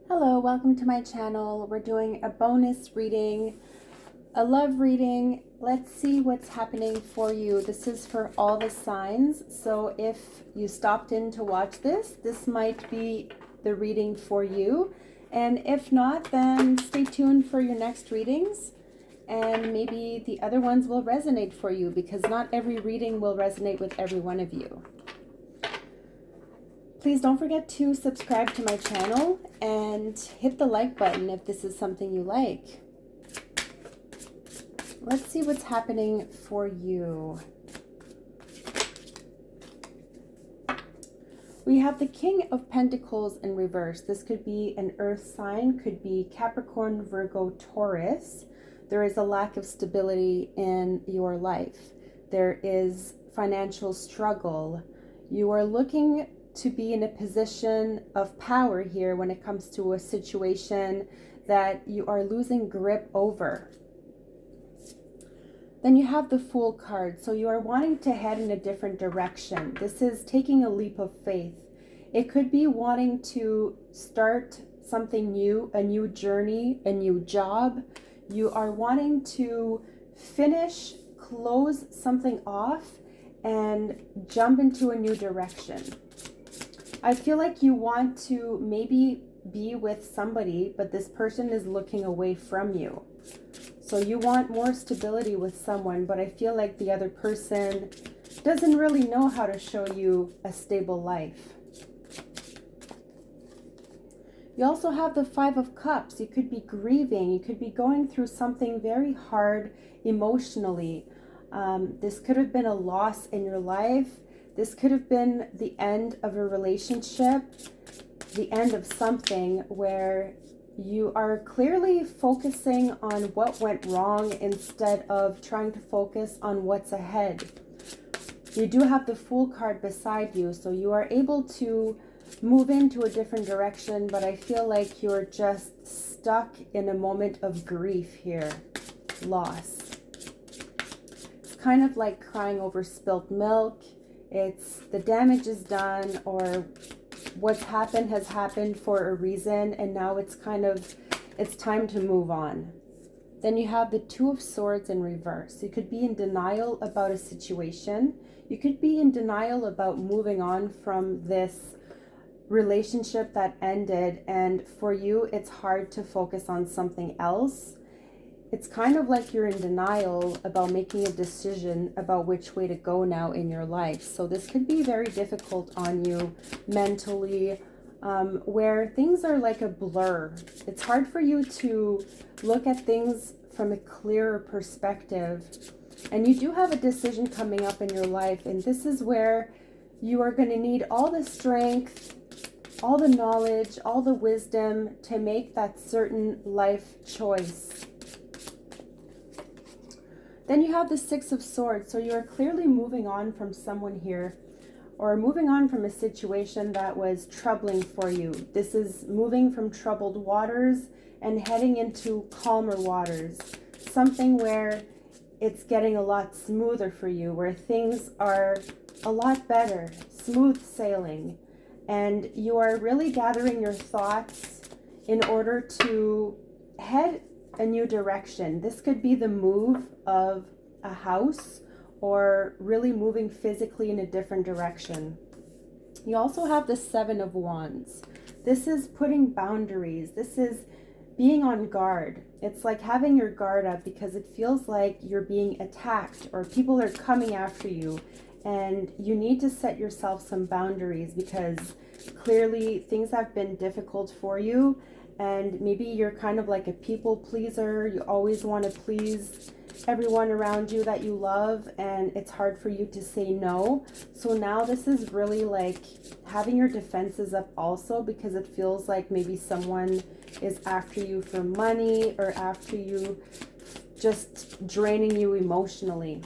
Hello, welcome to my channel. We're doing a bonus reading, a love reading. Let's see what's happening for you. This is for all the signs. So if you stopped in to watch this might be the reading for you. And if not, then stay tuned for your next readings. And maybe the other ones will resonate for you because not every reading will resonate with every one of you. Please don't forget to subscribe to my channel and hit the like button if this is something you like. Let's see what's happening for you. We have the King of Pentacles in reverse. This could be an earth sign, could be Capricorn, Virgo, Taurus. There is a lack of stability in your life. There is financial struggle. You are looking to be in a position of power here when it comes to a situation that you are losing grip over. Then you have the Fool card. So you are wanting to head in a different direction. This is taking a leap of faith. It could be wanting to start something new, a new journey, a new job. You are wanting to finish, close something off, and jump into a new direction. I feel like you want to maybe be with somebody, but this person is looking away from you. So you want more stability with someone, but I feel like the other person doesn't really know how to show you a stable life. You also have the Five of Cups. You could be grieving. You could be going through something very hard emotionally. This could have been a loss in your life. This could have been the end of a relationship, the end of something where you are clearly focusing on what went wrong instead of trying to focus on what's ahead. You do have the Fool card beside you, so you are able to move into a different direction, but I feel like you're just stuck in a moment of grief here, loss. It's kind of like crying over spilt milk. It's the damage is done, or what's happened has happened for a reason, and now it's time to move on. Then you have the Two of Swords in reverse. You could be in denial about a situation. You could be in denial about moving on from this relationship that ended, and for you it's hard to focus on something else. It's kind of like you're in denial about making a decision about which way to go now in your life. So this could be very difficult on you mentally, where things are like a blur. It's hard for you to look at things from a clearer perspective. And you do have a decision coming up in your life, and this is where you are going to need all the strength, all the knowledge, all the wisdom to make that certain life choice. Then you have the Six of Swords. So you are clearly moving on from someone here, or moving on from a situation that was troubling for you. This is moving from troubled waters and heading into calmer waters. Something where it's getting a lot smoother for you, where things are a lot better, smooth sailing. And you are really gathering your thoughts in order to head a new direction. This could be the move of a house, or really moving physically in a different direction. You also have the Seven of Wands. This is putting boundaries. This is being on guard. It's like having your guard up because it feels like you're being attacked or people are coming after you, and you need to set yourself some boundaries because clearly things have been difficult for you. And maybe you're kind of like a people pleaser. You always want to please everyone around you that you love, and it's hard for you to say no. So now this is really like having your defenses up also, because it feels like maybe someone is after you for money, or after you, just draining you emotionally.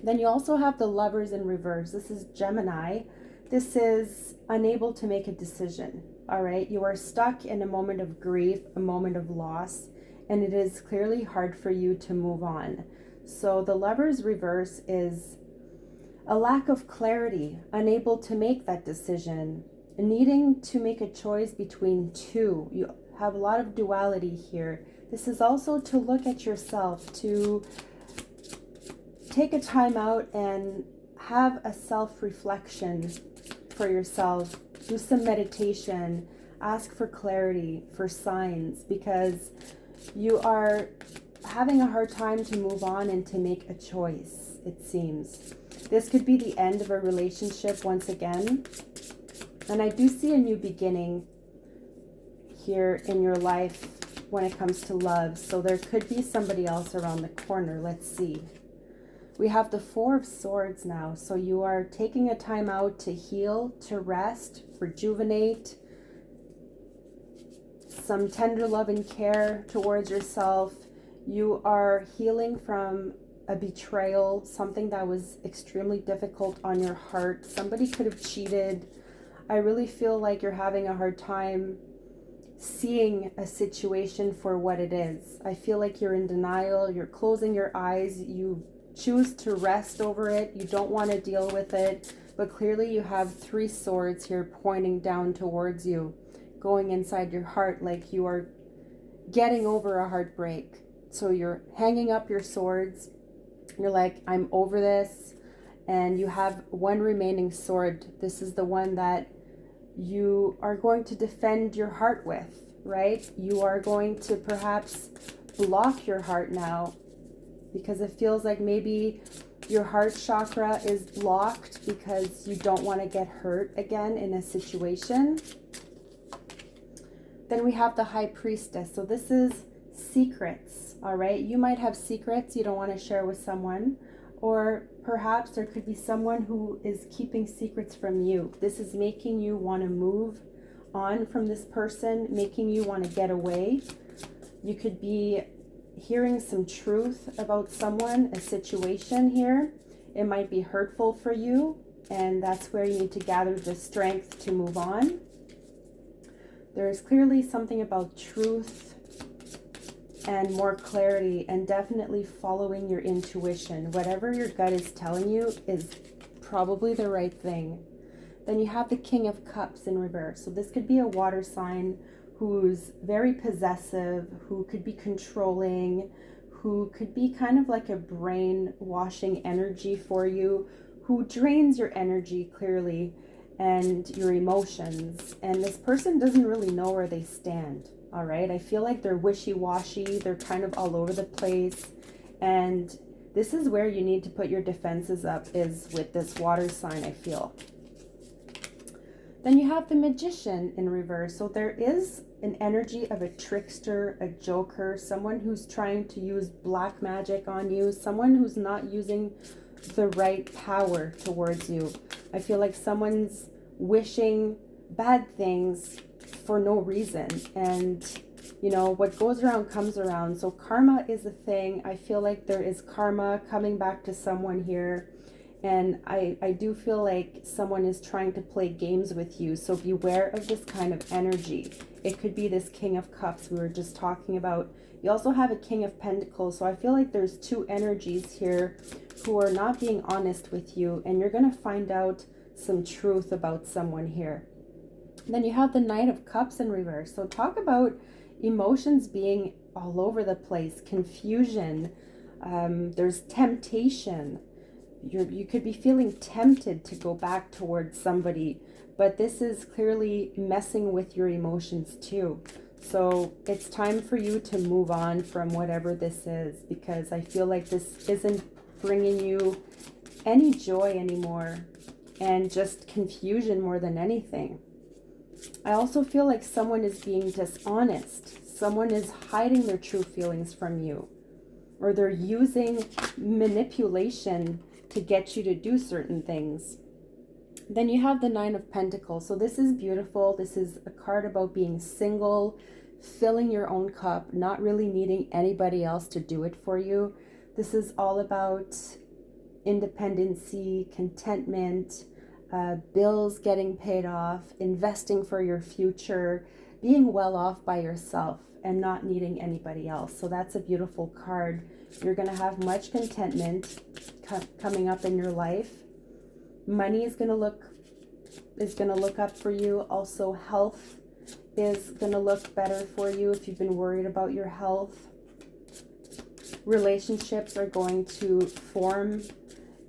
Then you also have the Lovers in reverse. This is Gemini. This is unable to make a decision. All right, you are stuck in a moment of grief, a moment of loss, and it is clearly hard for you to move on. So the Lovers reverse is a lack of clarity, unable to make that decision. needing to make a choice between two. You have a lot of duality here. This is also to look at yourself, to take a time out and have a self-reflection for yourself. Do some meditation. Ask for clarity, for signs, because you are having a hard time to move on and to make a choice, it seems. This could be the end of a relationship once again. And I do see a new beginning here in your life when it comes to love. So there could be somebody else around the corner. Let's see. We have the Four of Swords now. So you are taking a time out to heal, to rest, rejuvenate, some tender love and care towards yourself. You are healing from a betrayal, something that was extremely difficult on your heart. Somebody could have cheated. I really feel like you're having a hard time seeing a situation for what it is. I feel like you're in denial. You're closing your eyes. You choose to rest over it. You don't want to deal with it. But clearly you have three swords here pointing down towards you, going inside your heart, like you are getting over a heartbreak. So you're hanging up your swords. You're like, I'm over this. And you have one remaining sword. This is the one that you are going to defend your heart with, right? You are going to perhaps block your heart now, because it feels like maybe your heart chakra is blocked because you don't want to get hurt again in a situation. Then we have the High Priestess. So this is secrets, all right? You might have secrets you don't want to share with someone, or perhaps there could be someone who is keeping secrets from you. This is making you want to move on from this person, making you want to get away. You could be hearing some truth about someone, a situation here. It might be hurtful for you, and that's where you need to gather the strength to move on. There is clearly something about truth and more clarity, and definitely following your intuition. Whatever your gut is telling you is probably the right thing. Then you have the King of Cups in reverse. So this could be a water sign who's very possessive, who could be controlling, who could be kind of like a brainwashing energy for you, who drains your energy clearly and your emotions. And this person doesn't really know where they stand. All right, I feel like they're wishy-washy. They're kind of all over the place. And this is where you need to put your defenses up, is with this water sign, I feel. Then you have the Magician in reverse. So there is an energy of a trickster, a joker, someone who's trying to use black magic on you, someone who's not using the right power towards you. I feel like someone's wishing bad things for no reason, and you know, what goes around comes around. So karma is a thing. I feel like there is karma coming back to someone here, and I do feel like someone is trying to play games with you. So beware of this kind of energy. It could be this King of Cups we were just talking about. You also have a King of Pentacles. So I feel like there's two energies here who are not being honest with you, and you're going to find out some truth about someone here. Then you have the Knight of Cups in reverse. So talk about emotions being all over the place, confusion. There's temptation. You could be feeling tempted to go back towards somebody, but this is clearly messing with your emotions too. So it's time for you to move on from whatever this is, because I feel like this isn't bringing you any joy anymore, and just confusion more than anything. I also feel like someone is being dishonest. Someone is hiding their true feelings from you, or they're using manipulation to get you to do certain things. Then you have the Nine of Pentacles. So this is beautiful. This is a card about being single, filling your own cup, not really needing anybody else to do it for you. This is all about independency, contentment, bills getting paid off, investing for your future, being well off by yourself and not needing anybody else. So that's a beautiful card. You're going to have much contentment coming up in your life. Money is going to look is going to look up for you. Also, health is going to look better for you if you've been worried about your health. Relationships are going to form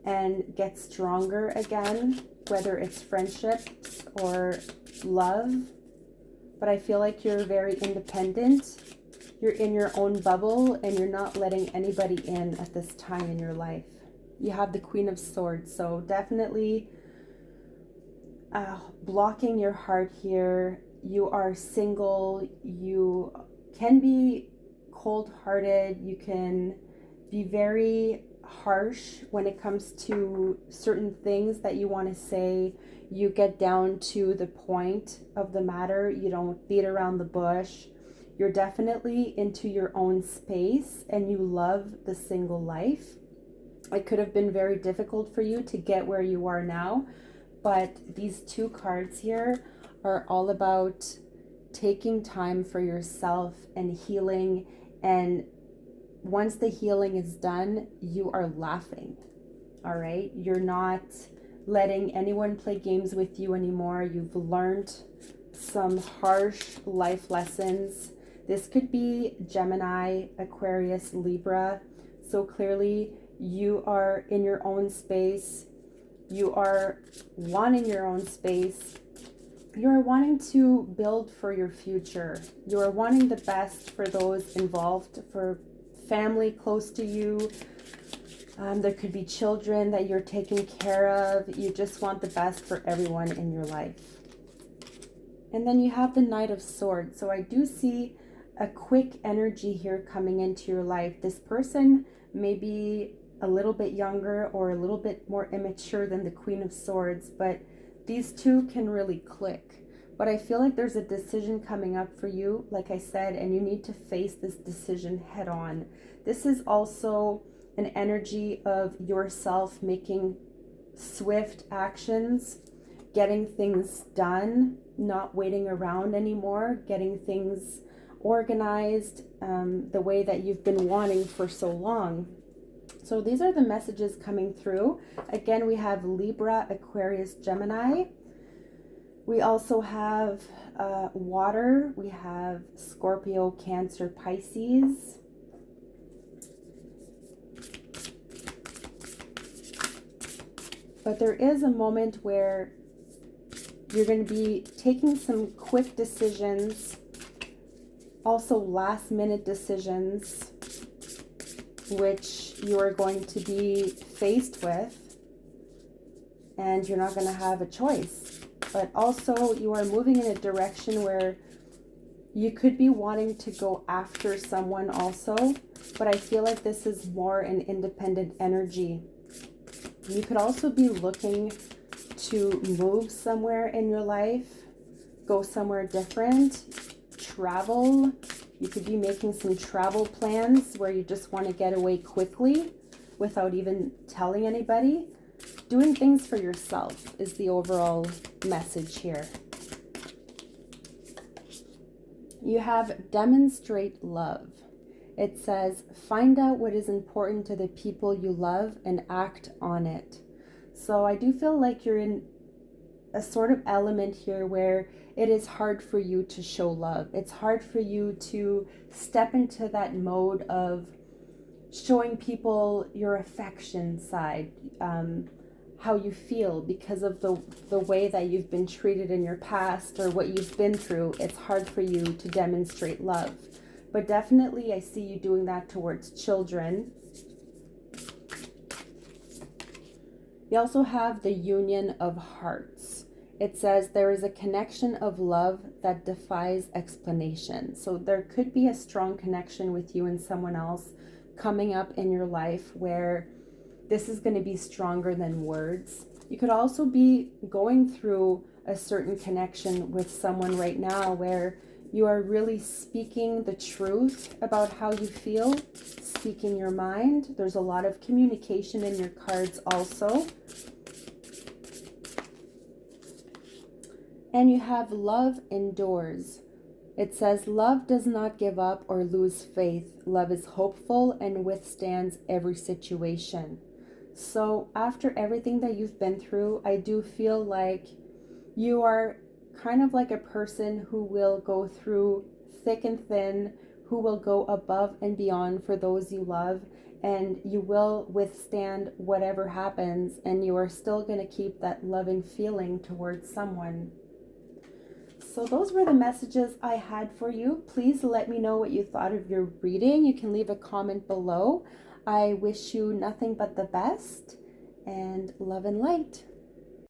and get stronger again, whether it's friendships or love. But I feel like you're very independent. You're in your own bubble and you're not letting anybody in at this time in your life. You have the Queen of Swords, so definitely blocking your heart here. You are single. You can be cold-hearted. You can be very harsh when it comes to certain things that you want to say. You get down to the point of the matter. You don't beat around the bush. You're definitely into your own space and you love the single life. It could have been very difficult for you to get where you are now, but these two cards here are all about taking time for yourself and healing. And once the healing is done, you are laughing. All right? You're not letting anyone play games with you anymore. You've learned some harsh life lessons. This could be Gemini, Aquarius, Libra. So clearly you are in your own space. You are wanting your own space. You are wanting to build for your future. You are wanting the best for those involved, for family close to you. There could be children that you're taking care of. You just want the best for everyone in your life. And then you have the Knight of Swords. So I do see a quick energy here coming into your life. This person may be a little bit younger or a little bit more immature than the Queen of Swords, but these two can really click. But I feel like there's a decision coming up for you, like I said, and you need to face this decision head on. This is also an energy of yourself making swift actions, getting things done, not waiting around anymore, getting things organized the way that you've been wanting for so long. So these are the messages coming through. Again, we have Libra, Aquarius, Gemini. We also have water. We have Scorpio, Cancer, Pisces. But there is a moment where you're going to be taking some quick decisions, also last minute decisions, which you are going to be faced with, and you're not going to have a choice. But also you are moving in a direction where you could be wanting to go after someone also, but I feel like this is more an independent energy. You could also be looking to move somewhere in your life, go somewhere different, travel. You could be making some travel plans where you just want to get away quickly without even telling anybody. Doing things for yourself is the overall message here. You have demonstrate love. It says, find out what is important to the people you love and act on it. So I do feel like you're in a sort of element here where it is hard for you to show love. It's hard for you to step into that mode of showing people your affection side, how you feel because of the way that you've been treated in your past or what you've been through. It's hard for you to demonstrate love. But definitely I see you doing that towards children. You also have the Union of Hearts. It says there is a connection of love that defies explanation. So there could be a strong connection with you and someone else coming up in your life where this is going to be stronger than words. You could also be going through a certain connection with someone right now where you are really speaking the truth about how you feel, speaking your mind. There's a lot of communication in your cards also. And you have love endures. It says, love does not give up or lose faith. Love is hopeful and withstands every situation. So after everything that you've been through, I do feel like You are kind of like a person who will go through thick and thin, who will go above and beyond for those you love, and you will withstand whatever happens, and you are still going to keep that loving feeling towards someone. So those were the messages I had for you. Please let me know what you thought of your reading. You can leave a comment below. I wish you nothing but the best, and love and light.